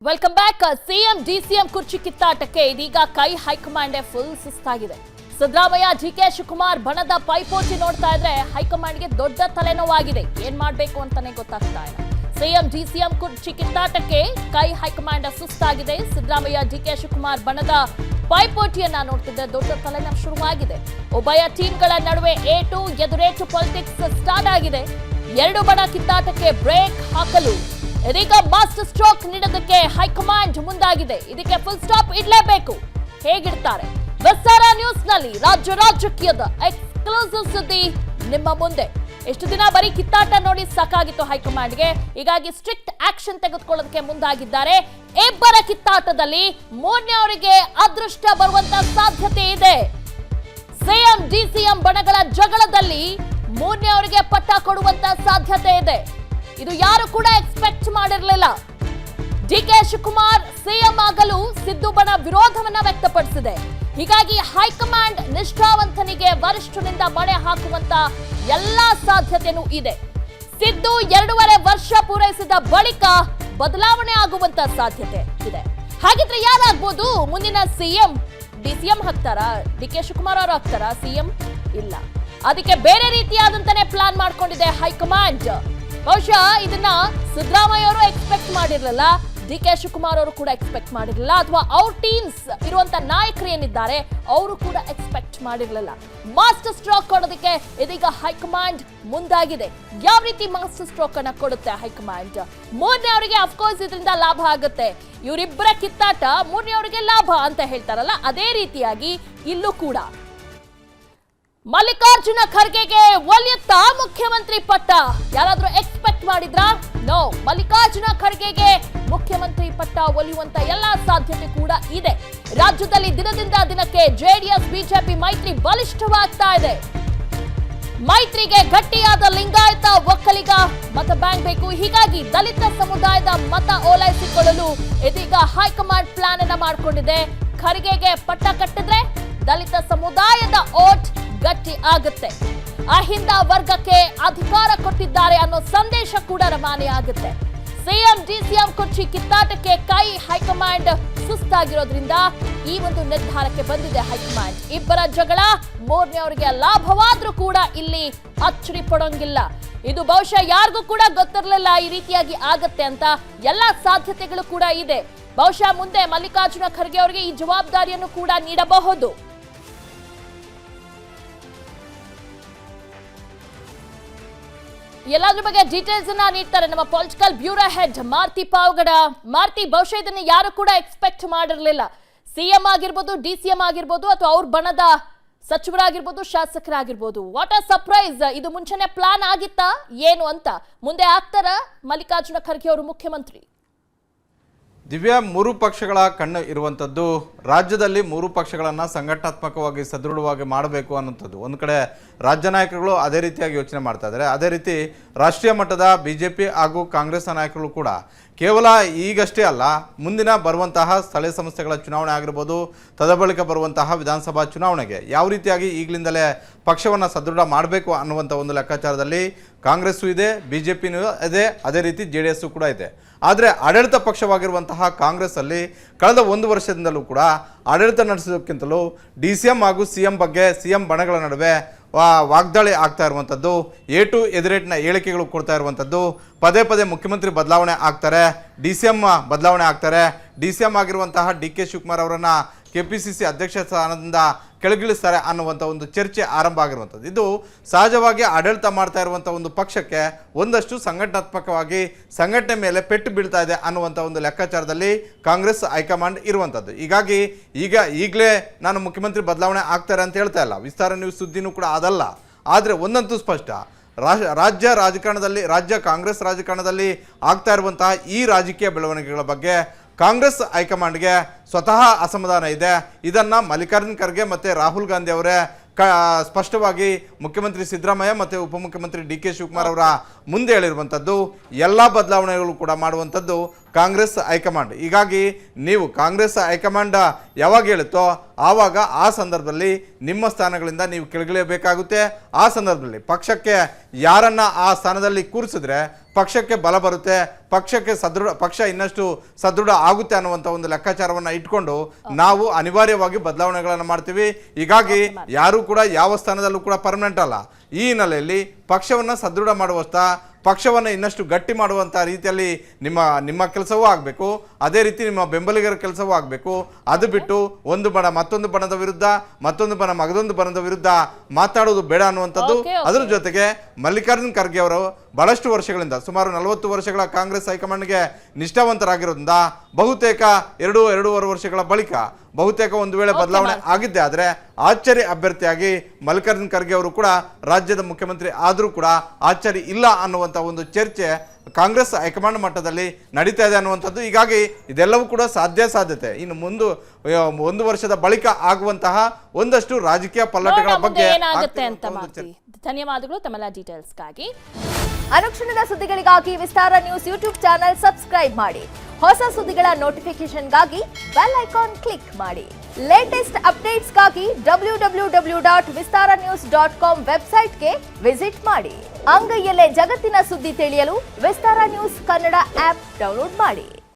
Welcome back. CM DCM ಕುರ್ಚಿ ಕಿತ್ತಾಟಕ್ಕೆ ಇದೀಗ ಕೈ ಹೈಕಮಾಂಡ್ ಫುಲ್ ಸುಸ್ತಾಗಿದೆ. ಸಿದ್ದರಾಮಯ್ಯ ಡಿಕೆ ಶಿವಕುಮಾರ್ ಬಣದ ಪೈಪೋಟಿ ನೋಡ್ತಾ ಇದ್ರೆ ಹೈಕಮಾಂಡ್ಗೆ ದೊಡ್ಡ ತಲೆನೋವಾಗಿದೆ. ಏನ್ ಮಾಡ್ಬೇಕು ಅಂತಾನೆ ಗೊತ್ತಾಗ್ತಾ ಇಲ್ಲ. ಸಿಎಂ ಡಿಸಿಎಂ ಕುರ್ಚಿ ಕಿತ್ತಾಟಕ್ಕೆ ಕೈ ಹೈಕಮಾಂಡ್ ಸುಸ್ತಾಗಿದೆ. ಸಿದ್ದರಾಮಯ್ಯ ಡಿಕೆ ಶಿವಕುಮಾರ್ ಬಣದ ಪೈಪೋಟಿಯನ್ನ ನೋಡ್ತಿದ್ರೆ ದೊಡ್ಡ ತಲೆನೋವು ಶುರುವಾಗಿದೆ. ಉಭಯ ಟೀಮ್ಗಳ ನಡುವೆ ಏಟು ಎದುರೇಟು ಪಾಲಿಟಿಕ್ಸ್ ಸ್ಟಾರ್ಟ್ ಆಗಿದೆ. ಎರಡು ಬಣ ಕಿತ್ತಾಟಕ್ಕೆ ಬ್ರೇಕ್ ಹಾಕಲು ಇದೀಗ ಮಾಸ್ಟರ್ ಸ್ಟ್ರೋಕ್ ನೀಡೋದಕ್ಕೆ ಹೈಕಮಾಂಡ್ ಮುಂದಾಗಿದೆ. ಇದಕ್ಕೆ ಫುಲ್ ಸ್ಟಾಪ್ ಇಡಲೇಬೇಕು. ಹೇಗಿಡ್ತಾರೆ? ವಿಸ್ತಾರ ನ್ಯೂಸ್ ನಲ್ಲಿ ರಾಜಕೀಯದ ಎಕ್ಸ್ಕ್ಲೂಸಿವ್ ಸುದ್ದಿ ನಿಮ್ಮ ಮುಂದೆ. ಎಷ್ಟು ದಿನ ಬರೀ ಕಿತ್ತಾಟ ನೋಡಿ ಸಾಕಾಗಿತ್ತು ಹೈಕಮಾಂಡ್ಗೆ. ಹೀಗಾಗಿ ಸ್ಟ್ರಿಕ್ಟ್ ಆಕ್ಷನ್ ತೆಗೆದುಕೊಳ್ಳೋದಕ್ಕೆ ಮುಂದಾಗಿದ್ದಾರೆ. ಇಬ್ಬರ ಕಿತ್ತಾಟದಲ್ಲಿ ಮೂರನೆಯವರಿಗೆ ಅದೃಷ್ಟ ಬರುವಂತ ಸಾಧ್ಯತೆ ಇದೆ. ಸಿಎಂ ಡಿಸಿಎಂ ಬಣಗಳ ಜಗಳದಲ್ಲಿ ಮೂರನೆಯವರಿಗೆ ಪಟ್ಟ ಕೊಡುವಂತ ಸಾಧ್ಯತೆ ಇದೆ. ಇದು ಯಾರು ಕೂಡ ಎಕ್ಸ್ಪೆಕ್ಟ್ ಮಾಡಿರಲಿಲ್ಲ. ಡಿಕೆ ಶಿವಕುಮಾರ್ ಸಿಎಂ ಆಗಲು ಸಿದ್ದು ಬಣ ವಿರೋಧವನ್ನ ವ್ಯಕ್ತಪಡಿಸಿದೆ. ಹೀಗಾಗಿ ಹೈಕಮಾಂಡ್ ನಿಷ್ಠಾವಂತನಿಗೆ ವರಿಷ್ಠನಿಂದ ಮಣೆ ಹಾಕುವಂತ ಎಲ್ಲಾ ಸಾಧ್ಯತೆನೂ ಇದೆ. ಸಿದ್ದು 2.5 ವರ್ಷ ಪೂರೈಸಿದ ಬಳಿಕ ಬದಲಾವಣೆ ಆಗುವಂತ ಸಾಧ್ಯತೆ ಇದೆ. ಹಾಗಿದ್ರೆ ಯಾರಾಗ್ಬೋದು ಮುಂದಿನ ಸಿಎಂ? ಡಿಸಿಎಂ ಹಾಕ್ತಾರಾ? ಡಿಕೆ ಶಿವಕುಮಾರ್ ಅವರು ಹಾಕ್ತಾರಾ ಸಿಎಂ? ಇಲ್ಲ, ಅದಕ್ಕೆ ಬೇರೆ ರೀತಿಯಾದಂತಾನೆ ಪ್ಲಾನ್ ಮಾಡ್ಕೊಂಡಿದೆ ಹೈಕಮಾಂಡ್. ಬಹುಶಃ ಇದನ್ನ ಸಿದ್ದರಾಮಯ್ಯ ಅವರು ಎಕ್ಸ್ಪೆಕ್ಟ್ ಮಾಡಿರಲಿಲ್ಲ, ಡಿಕೆ ಶಿವಕುಮಾರ್ ಅವರು ಕೂಡ ಎಕ್ಸ್ಪೆಕ್ಟ್ ಮಾಡಿರಲಿಲ್ಲ, ಅಥವಾ ಅವ್ರ ಟೀಮ್ಸ್ ಇರುವಂತ ನಾಯಕರು ಏನಿದ್ದಾರೆ ಅವರು ಕೂಡ ಎಕ್ಸ್ಪೆಕ್ಟ್ ಮಾಡಿರಲಿಲ್ಲ. ಮಾಸ್ಟರ್ ಸ್ಟ್ರೋಕ್ ಕೊಡೋದಕ್ಕೆ ಇದೀಗ ಹೈಕಮಾಂಡ್ ಮುಂದಾಗಿದೆ. ಯಾವ ರೀತಿ ಮಾಸ್ಟರ್ ಸ್ಟ್ರೋಕ್ ಅನ್ನ ಕೊಡುತ್ತೆ ಹೈಕಮಾಂಡ್? ಮೂರನೇ ಅವರಿಗೆ ಅಫ್ಕೋರ್ಸ್ ಇದರಿಂದ ಲಾಭ ಆಗುತ್ತೆ. ಇವರಿಬ್ಬರ ಕಿತ್ತಾಟ ಮೂರನೇ ಅವರಿಗೆ ಲಾಭ ಅಂತ ಹೇಳ್ತಾರಲ್ಲ, ಅದೇ ರೀತಿಯಾಗಿ ಇಲ್ಲೂ ಕೂಡ ಮಲ್ಲಿಕಾರ್ಜುನ ಖರ್ಗೆಗೆ ಒಲಿಯುತ್ತಾ ಮುಖ್ಯಮಂತ್ರಿ ಪಟ್ಟ. ಯಾರಾದ್ರೂ ಎಕ್ಸ್ಪೆಕ್ಟ್ ಮಾಡಿದ್ರಾ? ನೋ. ಮಲ್ಲಿಕಾರ್ಜುನ ಖರ್ಗೆಗೆ ಮುಖ್ಯಮಂತ್ರಿ ಪಟ್ಟ ಒಲಿಯುವಂತ ಎಲ್ಲಾ ಸಾಧ್ಯತೆ ಕೂಡ ಇದೆ. ರಾಜ್ಯದಲ್ಲಿ ದಿನದಿಂದ ದಿನಕ್ಕೆ ಜೆಡಿಎಸ್ ಬಿಜೆಪಿ ಮೈತ್ರಿ ಬಲಿಷ್ಠವಾಗ್ತಾ ಇದೆ. ಮೈತ್ರಿಗೆ ಗಟ್ಟಿಯಾದ ಲಿಂಗಾಯತ ಒಕ್ಕಲಿಗ ಮತ ಬ್ಯಾಂಕ್ ಬೇಕು. ಹೀಗಾಗಿ ದಲಿತ ಸಮುದಾಯದ ಮತ ಓಲೈಸಿಕೊಳ್ಳಲು ಇದೀಗ ಹೈಕಮಾಂಡ್ ಪ್ಲಾನ್ ಅನ್ನ ಮಾಡಿಕೊಂಡಿದೆ. ಖರ್ಗೆಗೆ ಪಟ್ಟ ಕಟ್ಟಿದ್ರೆ ದಲಿತ ಸಮುದಾಯದ ಓಟ್ ಗಟ್ಟಿ ಆಗುತ್ತೆ. ಅಹಿಂದ ವರ್ಗಕ್ಕೆ ಅಧಿಕಾರ ಕೊಟ್ಟಿದ್ದಾರೆ ಅನ್ನೋ ಸಂದೇಶ ಕೂಡ ರವಾನೆ ಆಗುತ್ತೆ. ಸಿಎಂ ಡಿಸಿಎಂ ಕುರ್ಚಿ ಕಿತ್ತಾಟಕ್ಕೆ ಕೈ ಹೈಕಮಾಂಡ್ ಸುಸ್ತಾಗಿರೋದ್ರಿಂದ ಈ ಒಂದು ನಿರ್ಧಾರಕ್ಕೆ ಬಂದಿದೆ ಹೈಕಮಾಂಡ್. ಇಬ್ಬರ ಜಗಳ ಮೂರನೆಯವರಿಗೆ ಲಾಭವಾದ್ರೂ ಕೂಡ ಇಲ್ಲಿ ಅಚ್ಚರಿ ಪಡೋಂಗಿಲ್ಲ. ಇದು ಬಹುಶಃ ಯಾರಿಗೂ ಕೂಡ ಗೊತ್ತಿರಲಿಲ್ಲ ಈ ರೀತಿಯಾಗಿ ಆಗತ್ತೆ ಅಂತ. ಎಲ್ಲಾ ಸಾಧ್ಯತೆಗಳು ಕೂಡ ಇದೆ. ಬಹುಶಃ ಮುಂದೆ ಮಲ್ಲಿಕಾರ್ಜುನ ಖರ್ಗೆ ಅವರಿಗೆ ಈ ಜವಾಬ್ದಾರಿಯನ್ನು ಕೂಡ ನೀಡಬಹುದು. ಎಲ್ಲಾದ್ರ ಬಗ್ಗೆ ಡೀಟೇಲ್ಸ್ ಅನ್ನ ನೀಡ್ತಾರೆ ನಮ್ಮ political bureau head Maruti Pavagada. Maruti, ಬಹುಶಃ ಇದನ್ನ ಯಾರು ಕೂಡ ಎಕ್ಸ್ಪೆಕ್ಟ್ ಮಾಡಿರಲಿಲ್ಲ. ಸಿಎಂ ಆಗಿರ್ಬೋದು, ಡಿಸಿಎಂ ಆಗಿರ್ಬೋದು, ಅಥವಾ ಅವ್ರ ಬಣದ ಸಚಿವರಾಗಿರ್ಬೋದು, ಶಾಸಕರಾಗಿರ್ಬೋದು. What a surprise! ಇದು ಮುಂಚೆನೆ ಪ್ಲಾನ್ ಆಗಿತ್ತಾ ಏನು ಅಂತ? ಮುಂದೆ ಆಗ್ತಾರ ಮಲ್ಲಿಕಾರ್ಜುನ ಖರ್ಗೆ ಅವರು ಮುಖ್ಯಮಂತ್ರಿ? ದಿವ್ಯಾ, ಮೂರು ಪಕ್ಷಗಳ ಕಣ್ಣು ಇರುವಂಥದ್ದು ರಾಜ್ಯದಲ್ಲಿ ಮೂರು ಪಕ್ಷಗಳನ್ನು ಸಂಘಟನಾತ್ಮಕವಾಗಿ ಸದೃಢವಾಗಿ ಮಾಡಬೇಕು ಅನ್ನುವಂಥದ್ದು. ಒಂದು ಕಡೆ ರಾಜ್ಯ ನಾಯಕರುಗಳು ಅದೇ ರೀತಿಯಾಗಿ ಯೋಚನೆ ಮಾಡ್ತಾ ಇದ್ದಾರೆ. ಅದೇ ರೀತಿ ರಾಷ್ಟ್ರೀಯ ಮಟ್ಟದ ಬಿಜೆಪಿ ಹಾಗೂ ಕಾಂಗ್ರೆಸ್ ನಾಯಕರು ಕೂಡ ಕೇವಲ ಈಗಷ್ಟೇ ಅಲ್ಲ, ಮುಂದಿನ ಬರುವಂತಹ ಸ್ಥಳೀಯ ಸಂಸ್ಥೆಗಳ ಚುನಾವಣೆ ಆಗಿರ್ಬೋದು, ತದಬಳಿಕ ಬರುವಂತಹ ವಿಧಾನಸಭಾ ಚುನಾವಣೆಗೆ ಯಾವ ರೀತಿಯಾಗಿ ಈಗಲಿಂದಲೇ ಪಕ್ಷವನ್ನು ಸದೃಢ ಮಾಡಬೇಕು ಅನ್ನುವಂಥ ಒಂದು ಲೆಕ್ಕಾಚಾರದಲ್ಲಿ ಕಾಂಗ್ರೆಸ್ಸು ಇದೆ, ಬಿಜೆಪಿನೂ ಇದೆ, ಅದೇ ರೀತಿ JDS ಕೂಡ ಇದೆ. ಆದರೆ ಆಡಳಿತ ಪಕ್ಷವಾಗಿರುವಂತಹ ಕಾಂಗ್ರೆಸ್ಸಲ್ಲಿ ಕಳೆದ 1 ವರ್ಷದಿಂದಲೂ ಕೂಡ ಆಡಳಿತ ನಡೆಸೋದಕ್ಕಿಂತಲೂ DCM ಹಾಗೂ CM ಬಗ್ಗೆ CM ಬಣಗಳ ನಡುವೆ ವಾಗ್ದಾಳಿ ಆಗ್ತಾ ಇರುವಂಥದ್ದು, ಏಟು ಎದುರೇಟಿನ ಹೇಳಿಕೆಗಳು ಕೊಡ್ತಾ ಇರುವಂಥದ್ದು. ಪದೇ ಪದೇ ಮುಖ್ಯಮಂತ್ರಿ ಬದಲಾವಣೆ ಆಗ್ತಾರೆ, DCM ಬದಲಾವಣೆ ಆಗ್ತಾರೆ. DCM ಆಗಿರುವಂತಹ DK ಶಿವಕುಮಾರ್ ಅವರನ್ನು KPCC ಅಧ್ಯಕ್ಷ ಸ್ಥಾನದಿಂದ ಕೆಳಗಿಳಿಸ್ತಾರೆ ಅನ್ನುವಂಥ ಒಂದು ಚರ್ಚೆ ಆರಂಭ ಆಗಿರುವಂಥದ್ದು. ಇದು ಸಹಜವಾಗಿ ಆಡಳಿತ ಮಾಡ್ತಾ ಇರುವಂಥ ಒಂದು ಪಕ್ಷಕ್ಕೆ ಒಂದಷ್ಟು ಸಂಘಟನಾತ್ಮಕವಾಗಿ ಸಂಘಟನೆ ಮೇಲೆ ಪೆಟ್ಟು ಬೀಳ್ತಾ ಇದೆ ಅನ್ನುವಂಥ ಒಂದು ಲೆಕ್ಕಾಚಾರದಲ್ಲಿ ಕಾಂಗ್ರೆಸ್ ಹೈಕಮಾಂಡ್ ಇರುವಂಥದ್ದು. ಹೀಗಾಗಿ ಈಗಲೇ ನಾನು ಮುಖ್ಯಮಂತ್ರಿ ಬದಲಾವಣೆ ಆಗ್ತಾರೆ ಅಂತ ಹೇಳ್ತಾ ಇಲ್ಲ, ವಿಸ್ತಾರ ನ್ಯೂಸ್ ಸುದ್ದಿನೂ ಕೂಡ ಅದಲ್ಲ. ಆದರೆ ಒಂದಂತೂ ಸ್ಪಷ್ಟ, ರಾಜ್ಯ ಕಾಂಗ್ರೆಸ್ ರಾಜಕಾರಣದಲ್ಲಿ ಆಗ್ತಾ ಇರುವಂತಹ ಈ ರಾಜಕೀಯ ಬೆಳವಣಿಗೆಗಳ ಬಗ್ಗೆ ಕಾಂಗ್ರೆಸ್ ಹೈಕಮಾಂಡ್ಗೆ ಸ್ವತಃ ಅಸಮಾಧಾನ ಇದೆ. ಇದನ್ನು ಮಲ್ಲಿಕಾರ್ಜುನ ಖರ್ಗೆ ಮತ್ತು ರಾಹುಲ್ ಗಾಂಧಿ ಅವರೇ ಸ್ಪಷ್ಟವಾಗಿ ಮುಖ್ಯಮಂತ್ರಿ ಸಿದ್ದರಾಮಯ್ಯ ಮತ್ತು ಉಪಮುಖ್ಯಮಂತ್ರಿ DK ಶಿವಕುಮಾರ್ ಅವರ ಮುಂದೆ ಹೇಳಿರುವಂಥದ್ದು. ಎಲ್ಲ ಬದಲಾವಣೆಗಳು ಕೂಡ ಮಾಡುವಂಥದ್ದು ಕಾಂಗ್ರೆಸ್ ಹೈಕಮಾಂಡ್. ಹೀಗಾಗಿ ನೀವು ಕಾಂಗ್ರೆಸ್ ಹೈಕಮಾಂಡ್ ಯಾವಾಗ ಹೇಳುತ್ತೋ ಆವಾಗ ಆ ಸಂದರ್ಭದಲ್ಲಿ ನಿಮ್ಮ ಸ್ಥಾನಗಳಿಂದ ನೀವು ಕೆಳಗಿಳಿಯಬೇಕಾಗುತ್ತೆ. ಆ ಸಂದರ್ಭದಲ್ಲಿ ಪಕ್ಷಕ್ಕೆ ಯಾರನ್ನ ಆ ಸ್ಥಾನದಲ್ಲಿ ಕೂರಿಸಿದ್ರೆ ಪಕ್ಷಕ್ಕೆ ಬಲ ಬರುತ್ತೆ, ಪಕ್ಷ ಇನ್ನಷ್ಟು ಸದೃಢ ಆಗುತ್ತೆ ಅನ್ನುವಂಥ ಒಂದು ಲೆಕ್ಕಾಚಾರವನ್ನು ಇಟ್ಕೊಂಡು ನಾವು ಅನಿವಾರ್ಯವಾಗಿ ಬದಲಾವಣೆಗಳನ್ನು ಮಾಡ್ತೀವಿ. ಹೀಗಾಗಿ ಯಾರು ಕೂಡ ಯಾವ ಸ್ಥಾನದಲ್ಲೂ ಕೂಡ ಪರ್ಮನೆಂಟ್ ಅಲ್ಲ. ಈ ಹಿನ್ನೆಲೆಯಲ್ಲಿ ಪಕ್ಷವನ್ನು ಸದೃಢ ಮಾಡುವಷ್ಟ, ಪಕ್ಷವನ್ನು ಇನ್ನಷ್ಟು ಗಟ್ಟಿ ಮಾಡುವಂಥ ರೀತಿಯಲ್ಲಿ ನಿಮ್ಮ ಕೆಲಸವೂ ಆಗಬೇಕು, ಅದೇ ರೀತಿ ನಿಮ್ಮ ಬೆಂಬಲಿಗರ ಕೆಲಸವೂ ಆಗಬೇಕು. ಅದು ಬಿಟ್ಟು ಒಂದು ಬಣ ಮತ್ತೊಂದು ಬಣದ ವಿರುದ್ಧ, ಮತ್ತೊಂದು ಬಣ ಮಗದೊಂದು ಬಣದ ವಿರುದ್ಧ ಮಾತಾಡೋದು ಬೇಡ ಅನ್ನುವಂಥದ್ದು. ಅದರ ಜೊತೆಗೆ ಮಲ್ಲಿಕಾರ್ಜುನ್ ಖರ್ಗೆ ಅವರು ಬಹಳಷ್ಟು ವರ್ಷಗಳಿಂದ ಸುಮಾರು 40 ವರ್ಷಗಳ ಕಾಂಗ್ರೆಸ್ ಹೈಕಮಾಂಡ್ಗೆ ನಿಷ್ಠಾವಂತರಾಗಿರೋದ್ರಿಂದ ಬಹುತೇಕ 2-2.5 ವರ್ಷಗಳ ಬಳಿಕ ಬಹುತೇಕ ಒಂದು ವೇಳೆ ಬದಲಾವಣೆ ಆಗಿದ್ದೆ ಆದರೆ ಆಶ್ಚರ್ಯ ಅಭ್ಯರ್ಥಿಯಾಗಿ ಮಲ್ಲಿಕಾರ್ಜುನ್ ಖರ್ಗೆ ಅವರು ಕೂಡ ರಾಜ್ಯದ ಮುಖ್ಯಮಂತ್ರಿ ಆದರೂ ಕೂಡ ಆಶ್ಚರ್ಯ ಇಲ್ಲ ಅನ್ನುವಂಥ ಒಂದು ಚರ್ಚೆ ಕಾಂಗ್ರೆಸ್ ಹೈಕಮಾಂಡ್ ಮಟ್ಟದಲ್ಲಿ ನಡೀತಾ ಇದೆ ಅನ್ನುವಂಥದ್ದು. ಹೀಗಾಗಿ ಇದೆಲ್ಲವೂ ಕೂಡ ಸಾಧ್ಯತೆ ಇನ್ನು ಒಂದು ವರ್ಷದ ಬಳಿಕ ಆಗುವಂತಹ ಒಂದಷ್ಟು ರಾಜಕೀಯ ಪಲ್ಲಟಗಳ ಬಗ್ಗೆ ಏನಾಗುತ್ತೆ ಅಂತ ಮಾಡ್ತೀವಿ. ಧನ್ಯವಾದಗಳು ತಮ್ಮೆಲ್ಲ ಡೀಟೇಲ್ಸ್ಗಾಗಿ. ಅನುಕ್ಷಣದ ಸುದ್ದಿಗಳಿಗಾಗಿ ವಿಸ್ತಾರ ನ್ಯೂಸ್ ಯೂಟ್ಯೂಬ್ ಚಾನೆಲ್ ಸಬ್ಸ್ಕ್ರೈಬ್ ಮಾಡಿ. ಹೊಸ ಸುದ್ದಿಗಳ ನೋಟಿಫಿಕೇಶನ್ಗಾಗಿ ಬೆಲ್ ಐಕಾನ್ ಕ್ಲಿಕ್ ಮಾಡಿ. ಲೇಟೆಸ್ಟ್ ಅಪ್ಡೇಟ್ಸ್ಗಾಗಿ www.vistaranews.com ವೆಬ್ಸೈಟ್ಗೆ ವಿಸಿಟ್ ಮಾಡಿ. ಅಂಗೈಯಲ್ಲೇ ಜಗತ್ತಿನ ಸುದ್ದಿ ತಿಳಿಯಲು ವಿಸ್ತಾರ ನ್ಯೂಸ್ ಕನ್ನಡ ಆಪ್ ಡೌನ್ಲೋಡ್ ಮಾಡಿ.